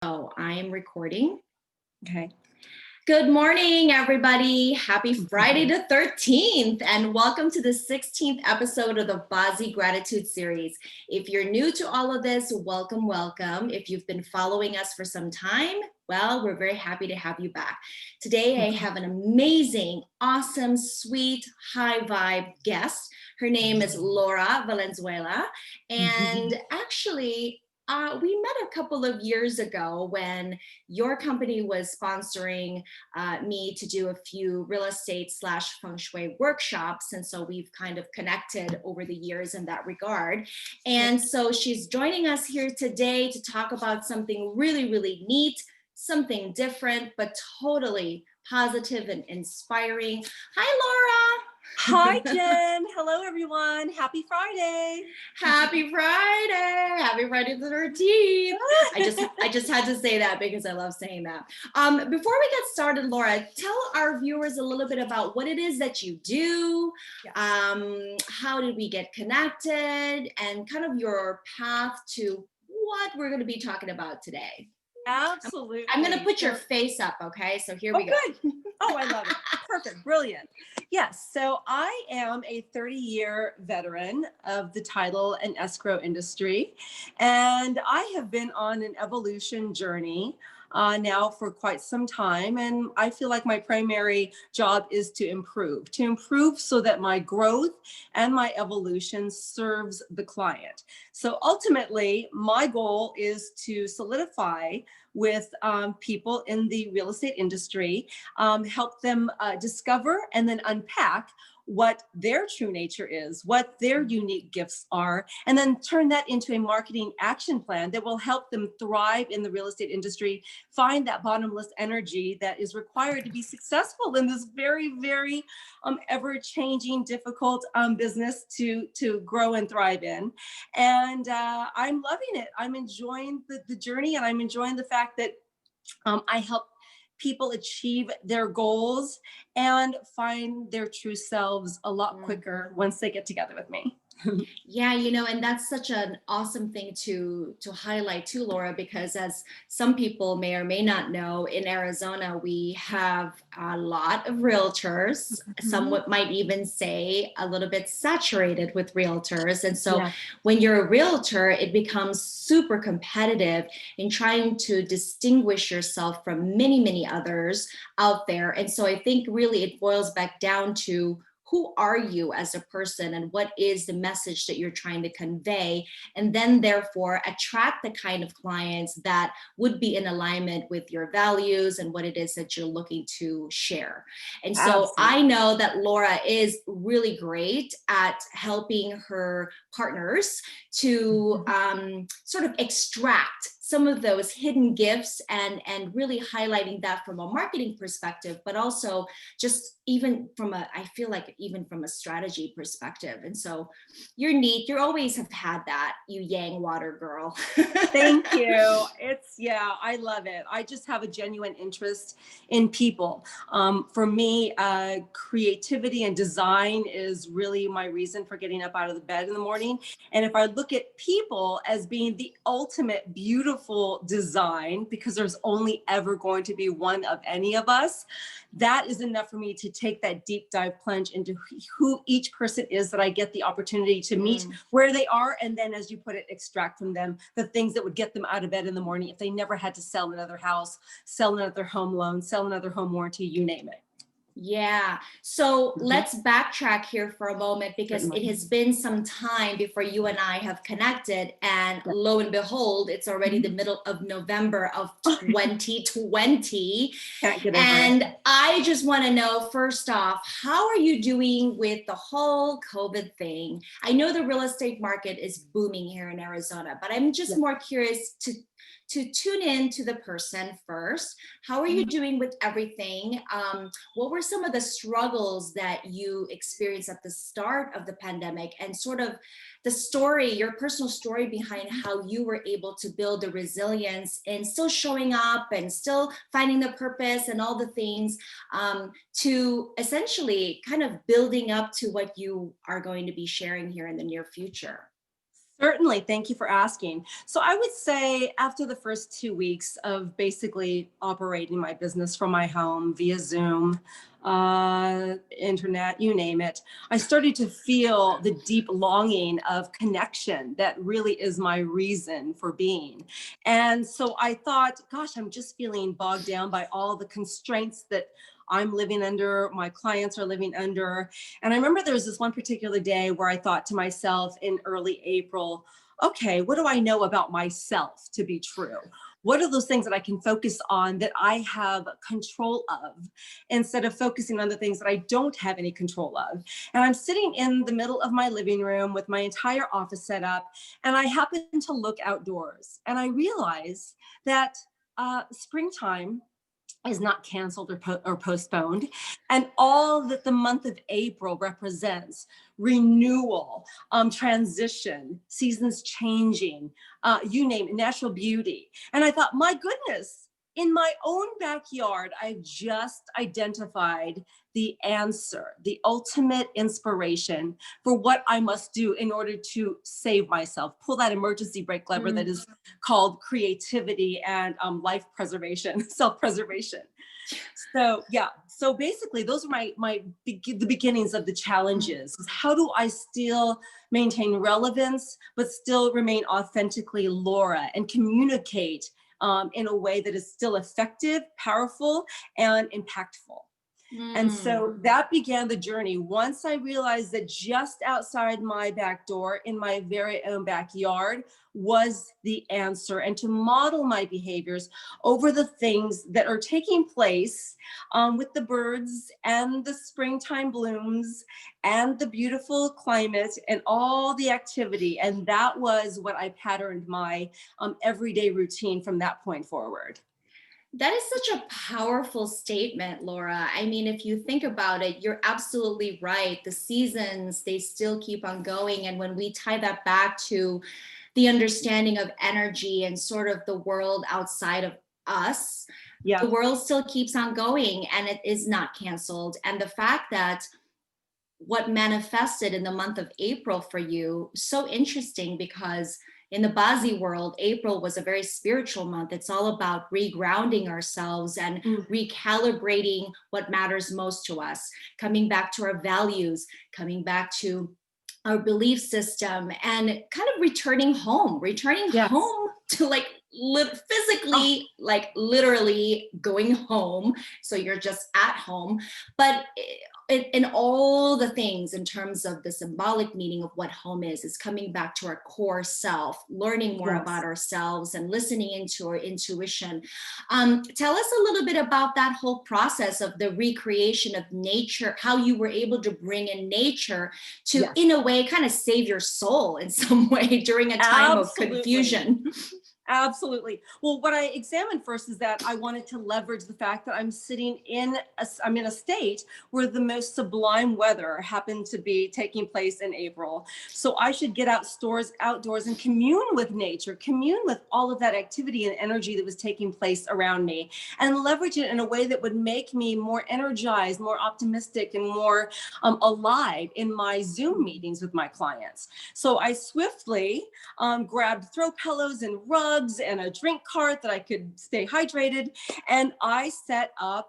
Oh, I am recording. Okay. Good morning, everybody. Happy Friday the 13th, and welcome to the 16th episode of the BaZi Gratitude Series. If you're new to all of this, welcome, welcome. If you've been following us for some time, well, we're very happy to have you back. Today, I have an amazing, awesome, sweet, high vibe guest. Her name is Laura Valenzuela, and actually, we met a couple of years ago when your company was sponsoring me to do a few real estate / feng shui workshops. And so we've kind of connected over the years in that regard. And so she's joining us here today to talk about something really, really neat, something different, but totally positive and inspiring. Hi, Laura. Hi, Jen. Hello, everyone. Happy Friday. Happy Friday. Happy Friday the 13th. I just had to say that because I love saying that. Before we get started, Laura, tell our viewers a little bit about what it is that you do. Yes. How did we get connected, and kind of your path to what we're going to be talking about today. Absolutely. I'm going to put your face up, okay? So here we go. Good. Oh, I love it. Perfect. Brilliant. Yes. So I am a 30-year veteran of the title and escrow industry, and I have been on an evolution journey now for quite some time. And I feel like my primary job is to improve so that my growth and my evolution serves the client. So ultimately, my goal is to solidify with people in the real estate industry, help them discover and then unpack what their true nature is, what their unique gifts are, and then turn that into a marketing action plan that will help them thrive in the real estate industry, find that bottomless energy that is required to be successful in this very, very ever-changing, difficult business to grow and thrive in. And I'm loving it. I'm enjoying the journey, and I'm enjoying the fact that I help people achieve their goals and find their true selves a lot quicker once they get together with me. Yeah, and that's such an awesome thing to highlight too, Laura, because as some people may or may not know, in Arizona, we have a lot of realtors. Some might even say a little bit saturated with realtors. And so when you're a realtor, it becomes super competitive in trying to distinguish yourself from many, many others out there. And so I think really it boils back down to who are you as a person, and what is the message that you're trying to convey, and then therefore attract the kind of clients that would be in alignment with your values and what it is that you're looking to share. And so I know that Laura is really great at helping her partners to sort of extract some of those hidden gifts and really highlighting that from a marketing perspective, but also just even from I feel like even from a strategy perspective. And so you're neat. You always have had that, you Yang water girl. Thank you. I love it. I just have a genuine interest in people. For me, creativity and design is really my reason for getting up out of the bed in the morning. And if I look at people as being the ultimate beautiful design, because there's only ever going to be one of any of us, that is enough for me to take that deep dive plunge into who each person is that I get the opportunity to meet where they are. And then, as you put it, extract from them the things that would get them out of bed in the morning if they never had to sell another house, sell another home loan, sell another home warranty, you name it. Yeah. So let's backtrack here for a moment, because it has been some time before you and I have connected, and lo and behold, it's already the middle of November of 2020. And I just want to know, first off, how are you doing with the whole COVID thing? I know the real estate market is booming here in Arizona, but I'm just more curious to tune in to the person first. How are you doing with everything? What were some of the struggles that you experienced at the start of the pandemic, and sort of the story, your personal story behind how you were able to build the resilience and still showing up and still finding the purpose and all the things to essentially kind of building up to what you are going to be sharing here in the near future? Certainly. Thank you for asking. So I would say after the first 2 weeks of basically operating my business from my home via Zoom, internet, you name it, I started to feel the deep longing of connection that really is my reason for being. And so I thought, gosh, I'm just feeling bogged down by all the constraints that I'm living under, my clients are living under. And I remember there was this one particular day where I thought to myself in early April, okay, what do I know about myself to be true? What are those things that I can focus on that I have control of instead of focusing on the things that I don't have any control of? And I'm sitting in the middle of my living room with my entire office set up, and I happen to look outdoors and I realize that springtime is not canceled or postponed. And all that the month of April represents renewal, transition, seasons changing, you name it, natural beauty. And I thought, my goodness, in my own backyard, I just identified the answer, the ultimate inspiration for what I must do in order to save myself, pull that emergency brake lever that is called creativity and life preservation, self-preservation. So yeah, so basically those are the beginnings of the challenges. Is how do I still maintain relevance, but still remain authentically Laura and communicate in a way that is still effective, powerful, and impactful? And so that began the journey. Once I realized that just outside my back door, in my very own backyard, was the answer, and to model my behaviors over the things that are taking place with the birds and the springtime blooms and the beautiful climate and all the activity. And that was what I patterned my everyday routine from that point forward. That is such a powerful statement, Laura. I mean, if you think about it, you're absolutely right. The seasons, they still keep on going. And when we tie that back to the understanding of energy and sort of the world outside of us, the Yeah. world still keeps on going and it is not canceled. And the fact that what manifested in the month of April for you, so interesting because in the BaZi world, April was a very spiritual month. It's all about regrounding ourselves and Mm, recalibrating what matters most to us, coming back to our values, coming back to our belief system, and kind of returning yes. home to like Oh, physically, like literally going home. So you're just at home, but in all the things in terms of the symbolic meaning of what home is coming back to our core self, learning more about yes. ourselves and listening into our intuition. Tell us a little bit about that whole process of the recreation of nature, how you were able to bring in nature to, Yes. in a way, kind of save your soul in some way during a time of Absolutely. confusion. Absolutely. Well, what I examined first is that I wanted to leverage the fact that I'm in a state where the most sublime weather happened to be taking place in April. So I should get outdoors and commune with nature, commune with all of that activity and energy that was taking place around me, and leverage it in a way that would make me more energized, more optimistic, and more alive in my Zoom meetings with my clients. So I swiftly grabbed throw pillows and rugs and a drink cart that I could stay hydrated. And I set up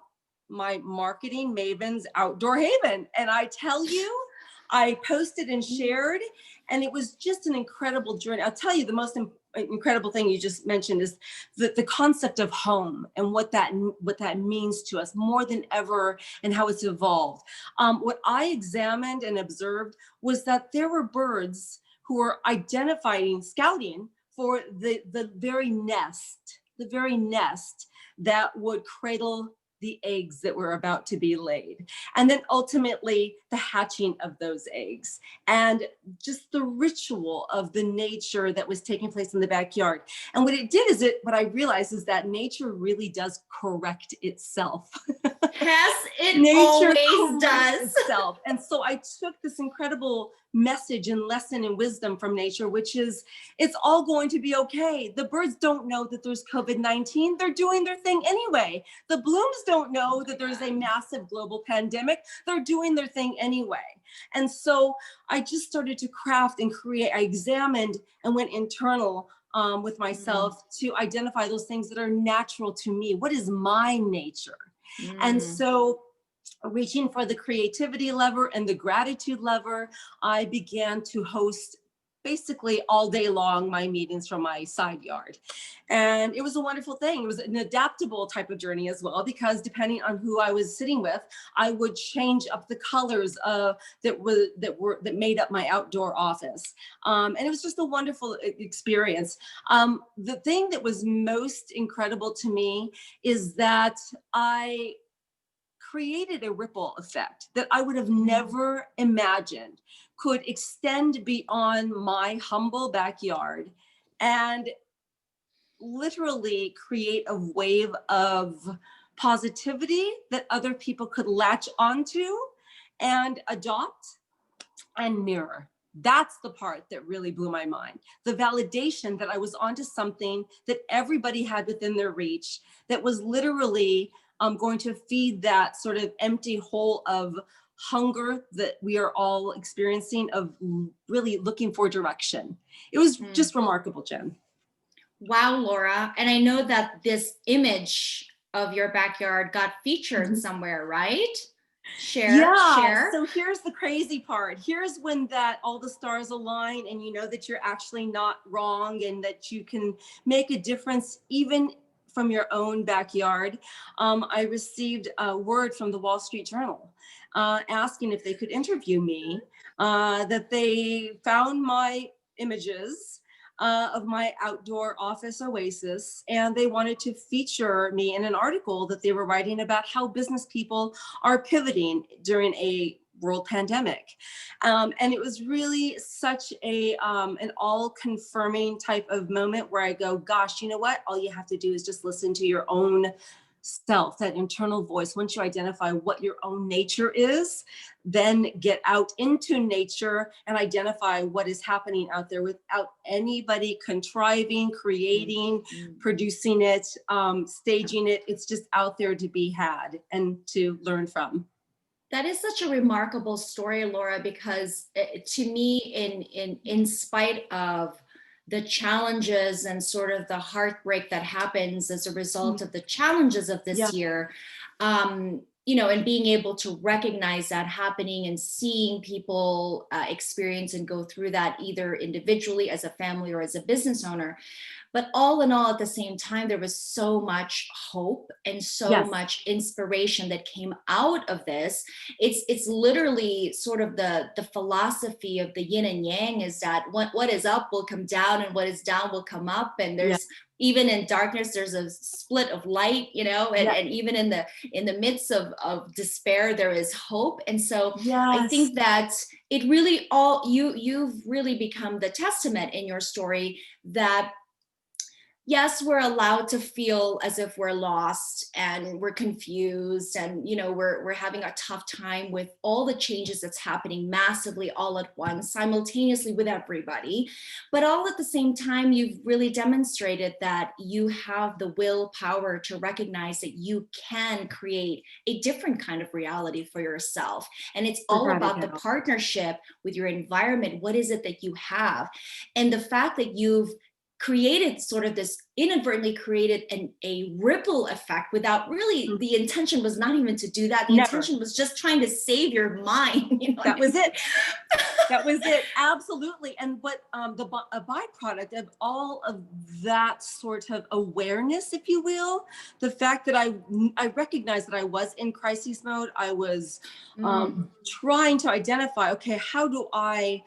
my marketing Maven's outdoor haven. And I tell you, I posted and shared, and it was just an incredible journey. I'll tell you, the most incredible thing you just mentioned is the concept of home and what that means to us more than ever, and how it's evolved. What I examined and observed was that there were birds who are identifying, scouting for the very nest that would cradle the eggs that were about to be laid. And then ultimately the hatching of those eggs and just the ritual of the nature that was taking place in the backyard. And what I realized is that nature really does correct itself. Yes, it Nature always corrects does. itself. And so I took this incredible message and lesson and wisdom from nature, which is it's all going to be okay. The birds don't know that there's COVID-19. They're doing their thing anyway. The blooms don't know that there's a massive global pandemic. They're doing their thing anyway. And so I just started to craft and create. I examined and went internal with myself to identify those things that are natural to me. What is my nature? And so reaching for the creativity lever and the gratitude lever, I began to host basically all day long my meetings from my side yard. And it was a wonderful thing. It was an adaptable type of journey as well, because depending on who I was sitting with, I would change up the colors that made up my outdoor office. And it was just a wonderful experience. The thing that was most incredible to me is that I created a ripple effect that I would have never imagined could extend beyond my humble backyard and literally create a wave of positivity that other people could latch onto and adopt and mirror. That's the part that really blew my mind. The validation that I was onto something that everybody had within their reach, that was literally going to feed that sort of empty hole of hunger that we are all experiencing, of really looking for direction. It was just remarkable, Jen. Wow, Laura. And I know that this image of your backyard got featured somewhere, right? Share. So here's the crazy part. Here's when that all the stars align and you know that you're actually not wrong and that you can make a difference even from your own backyard. I received a word from the Wall Street Journal asking if they could interview me, that they found my images of my outdoor office oasis, and they wanted to feature me in an article that they were writing about how business people are pivoting during a world pandemic. And it was really such an all confirming type of moment where I go, gosh, you know what? All you have to do is just listen to your own self, that internal voice. Once you identify what your own nature is, then get out into nature and identify what is happening out there without anybody contriving, creating, producing it, staging it. It's just out there to be had and to learn from. That is such a remarkable story, Laura, because to me, in spite of the challenges and sort of the heartbreak that happens as a result of the challenges of this year, and being able to recognize that happening and seeing people experience and go through that either individually as a family or as a business owner. But all in all, at the same time, there was so much hope and so much inspiration that came out of this. It's literally sort of the philosophy of the yin and yang, is that what is up will come down and what is down will come up. And there's even in darkness, there's a split of light, and even in the midst of despair, there is hope. And so I think that it really you've really become the testament in your story that yes, we're allowed to feel as if we're lost and we're confused and, we're having a tough time with all the changes that's happening massively all at once, simultaneously with everybody. But all at the same time, you've really demonstrated that you have the willpower to recognize that you can create a different kind of reality for yourself. And it's all about the partnership with your environment. What is it that you have? And the fact that you've created sort of this, inadvertently created a ripple effect without really, the intention was not even to do that. The intention was just trying to save your mind. That was it. That was it. Absolutely. And what a byproduct of all of that sort of awareness, if you will, the fact that I recognized that I was in crisis mode. I was trying to identify, okay, how do I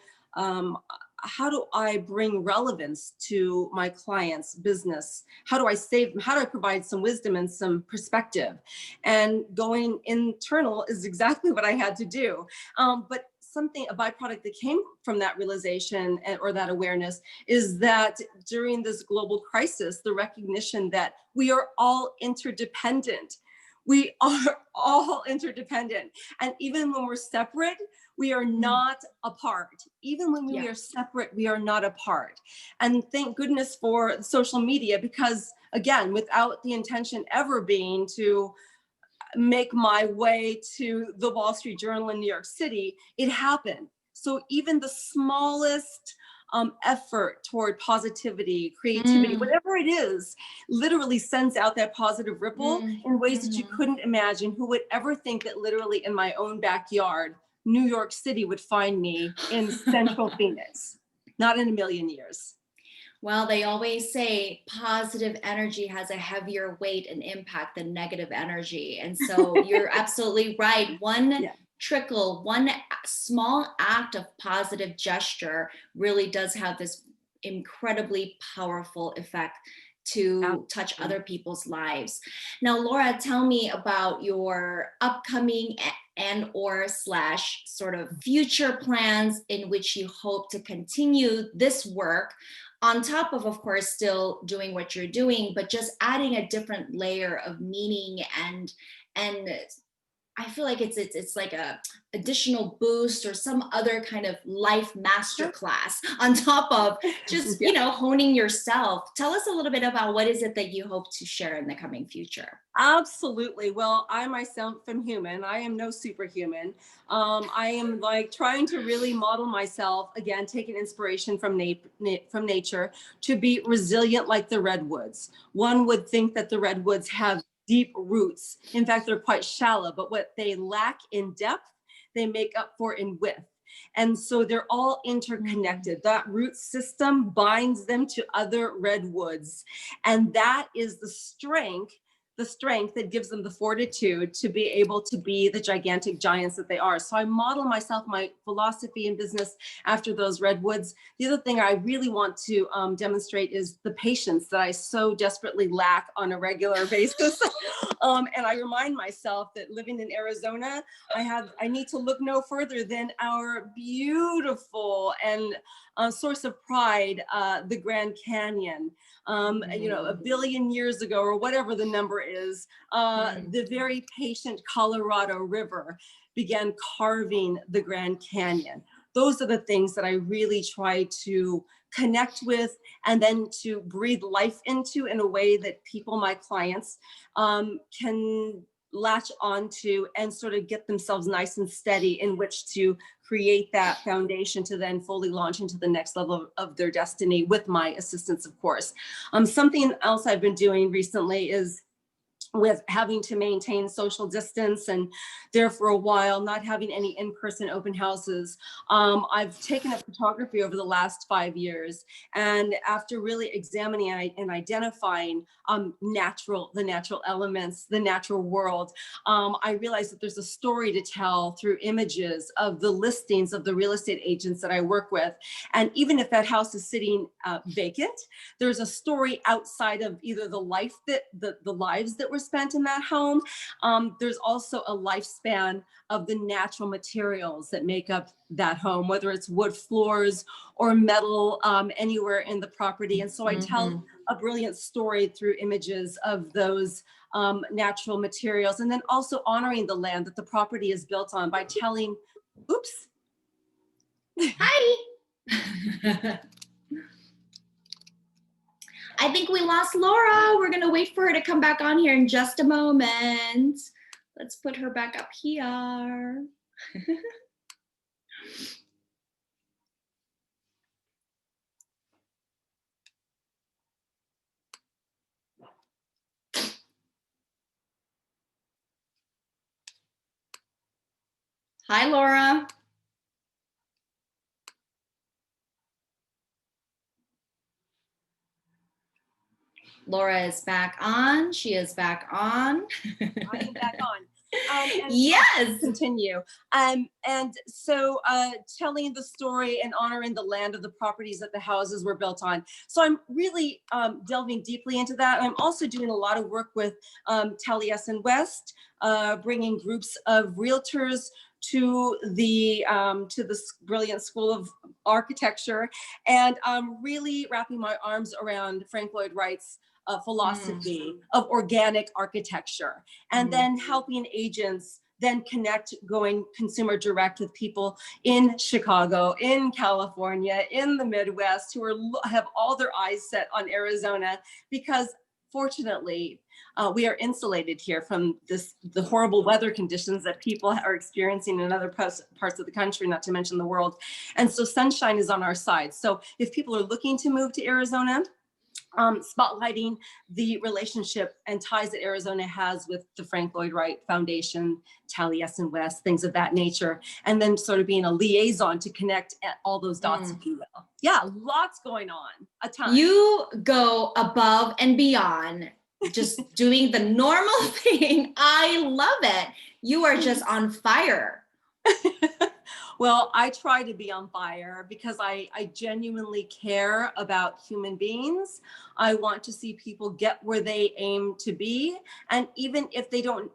bring relevance to my clients' business? How do I save them? How do I provide some wisdom and some perspective? And going internal is exactly what I had to do. But a byproduct that came from that realization or that awareness is that during this global crisis, the recognition that we are all interdependent. We are all interdependent. And even when we're separate, we are not apart. Even when we Yeah. are separate, we are not apart. And thank goodness for social media, because again, without the intention ever being to make my way to the Wall Street Journal in New York City, it happened. So even the smallest effort toward positivity, creativity, Mm, whatever it is, literally sends out that positive ripple in ways that you mhm. couldn't imagine. Who would ever think that literally in my own backyard, New York City would find me in central Phoenix? Not in a million years. Well, they always say positive energy has a heavier weight and impact than negative energy. And so you're absolutely right. One Yeah. trickle, one small act of positive gesture really does have this incredibly powerful effect to touch Absolutely. other people's lives. Now, Laura, tell me about your upcoming and or slash sort of future plans in which you hope to continue this work on top of course still doing what you're doing, but just adding a different layer of meaning and I feel like it's like a additional boost or some other kind of life Sure. masterclass on top of just, Yeah. honing yourself. Tell us a little bit about what is it that you hope to share in the coming future. Absolutely. Well, I myself am human. I am no superhuman. I am like trying to really model myself again, taking inspiration from from nature to be resilient like the redwoods. One would think that the redwoods have deep roots. In fact, they're quite shallow, but what they lack in depth, they make up for in width. And so they're all Mm, interconnected. That root system binds them to other redwoods. And that is the strength that gives them the fortitude to be able to be the gigantic giants that they are. So I model myself, my philosophy in business after those redwoods. The other thing I really want to demonstrate is the patience that I so desperately lack on a regular basis. And I remind myself that living in Arizona, I need to look no further than our beautiful and source of pride, the Grand Canyon. A mm, billion years ago, or whatever the number is, mm. the very patient Colorado River began carving the Grand Canyon. Those are the things that I really try to connect with and then to breathe life into in a way that people, my clients, can latch onto and sort of get themselves nice and steady in which to create that foundation to then fully launch into the next level of their destiny with my assistance, of course. Something else I've been doing recently is with having to maintain social distance and there for a while, not having any in-person open houses. I've taken up photography over the last 5 years. And after really examining and identifying the natural elements, the natural world, I realized that there's a story to tell through images of the listings of the real estate agents that I work with. And even if that house is sitting vacant, there's a story outside of either the life that the lives that were spent in that home. There's also a lifespan of the natural materials that make up that home, whether it's wood floors or metal anywhere in the property. And so I tell Mhm. a brilliant story through images of those natural materials, and then also honoring the land that the property is built on by telling, oops. Hi. I think we lost Laura. We're going to wait for her to come back on here in just a moment. Let's put her back up here. Hi, Laura. Laura is back on. She is back on. I am back on. And I'll Yes. continue. And so telling the story and honoring the land of the properties that the houses were built on. So I'm really delving deeply into that. I'm also doing a lot of work with Taliesin West, bringing groups of realtors to the brilliant School of Architecture, and really wrapping my arms around Frank Lloyd Wright's Mm. philosophy of organic architecture, and then helping agents then connect, going consumer direct with people in Chicago, in California, in the Midwest, who have all their eyes set on Arizona, because fortunately, we are insulated here from the horrible weather conditions that people are experiencing in other parts of the country, not to mention the world. And so sunshine is on our side. So if people are looking to move to Arizona, spotlighting the relationship and ties that Arizona has with the Frank Lloyd Wright Foundation, Taliesin West, things of that nature, and then sort of being a liaison to connect all those dots, if you will. Yeah, lots going on, a ton. You go above and beyond, just doing the normal thing. I love it. You are just on fire. Well, I try to be on fire because I genuinely care about human beings. I want to see people get where they aim to be. And even if they don't,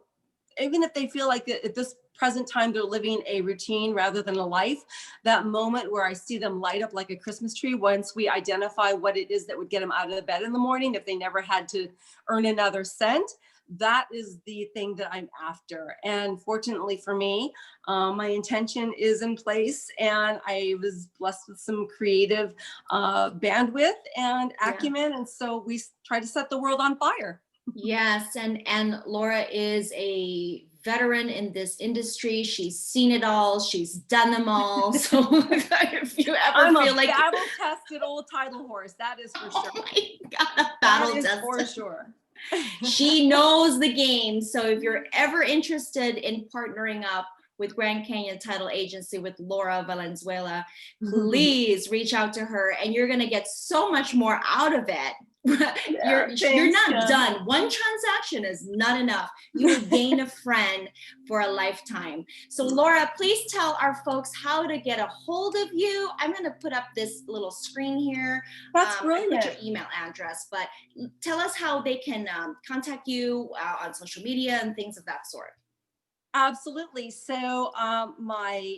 even if they feel like at this present time they're living a routine rather than a life, that moment where I see them light up like a Christmas tree, once we identify what it is that would get them out of bed in the morning if they never had to earn another cent, that is the thing that I'm after. And fortunately for me, my intention is in place, and I was blessed with some creative bandwidth and acumen. And so we try to set the world on fire. Yes, and Laura is a veteran in this industry. She's seen it all. She's done them all. So if you ever feel like battle-tested old title horse, that is for sure. Oh my God, a battle that is tested. for sure. She knows the game. So if you're ever interested in partnering up with Grand Canyon Title Agency with Laura Valenzuela, please reach out to her, and you're going to get so much more out of it. You're not done. One transaction is not enough. You will gain a friend for a lifetime. So Laura, please tell our folks how to get a hold of you. I'm going to put up this little screen here. That's brilliant. I put your email address, but tell us how they can contact you on social media and things of that sort. Absolutely. So my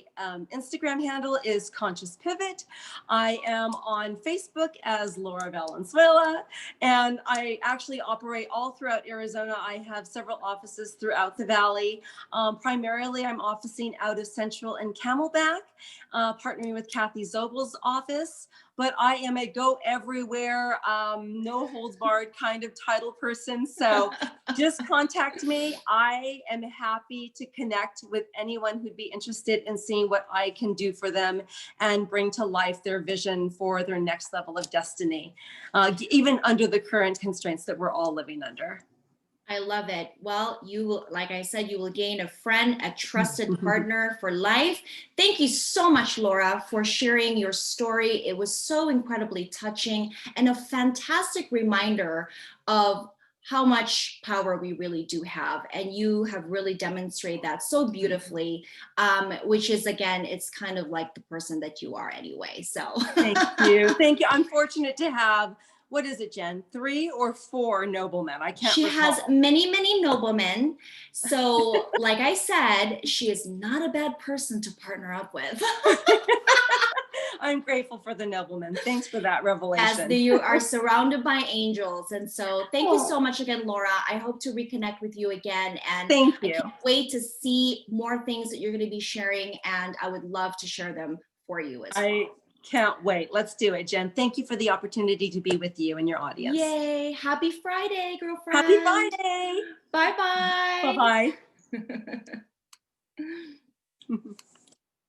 Instagram handle is Conscious Pivot. I am on Facebook as Laura Valenzuela, and I actually operate all throughout Arizona. I have several offices throughout the valley. Primarily, I'm officing out of Central and Camelback, partnering with Kathy Zobel's office. But I am a go everywhere, no holds barred kind of title person. So just contact me. I am happy to connect with anyone who'd be interested in seeing what I can do for them and bring to life their vision for their next level of destiny, even under the current constraints that we're all living under. I love it. Well, you will, like I said, you will gain a friend, a trusted partner for life. Thank you so much, Laura, for sharing your story. It was so incredibly touching and a fantastic reminder of how much power we really do have. And you have really demonstrated that so beautifully, which is, again, it's kind of like the person that you are anyway. So thank you. Thank you. I'm fortunate to have, what is it, Jen? 3 or 4 noblemen? I can't recall. Has many, many noblemen. So like I said, she is not a bad person to partner up with. I'm grateful for the noblemen. Thanks for that revelation. As you are surrounded by angels. And so thank you so much again, Laura. I hope to reconnect with you again. And thank you. I can't wait to see more things that you're going to be sharing. And I would love to share them for you as well. Can't wait. Let's do it, Jen. Thank you for the opportunity to be with you and your audience. Yay. Happy Friday, girlfriend. Happy Friday. Bye-bye. Bye-bye.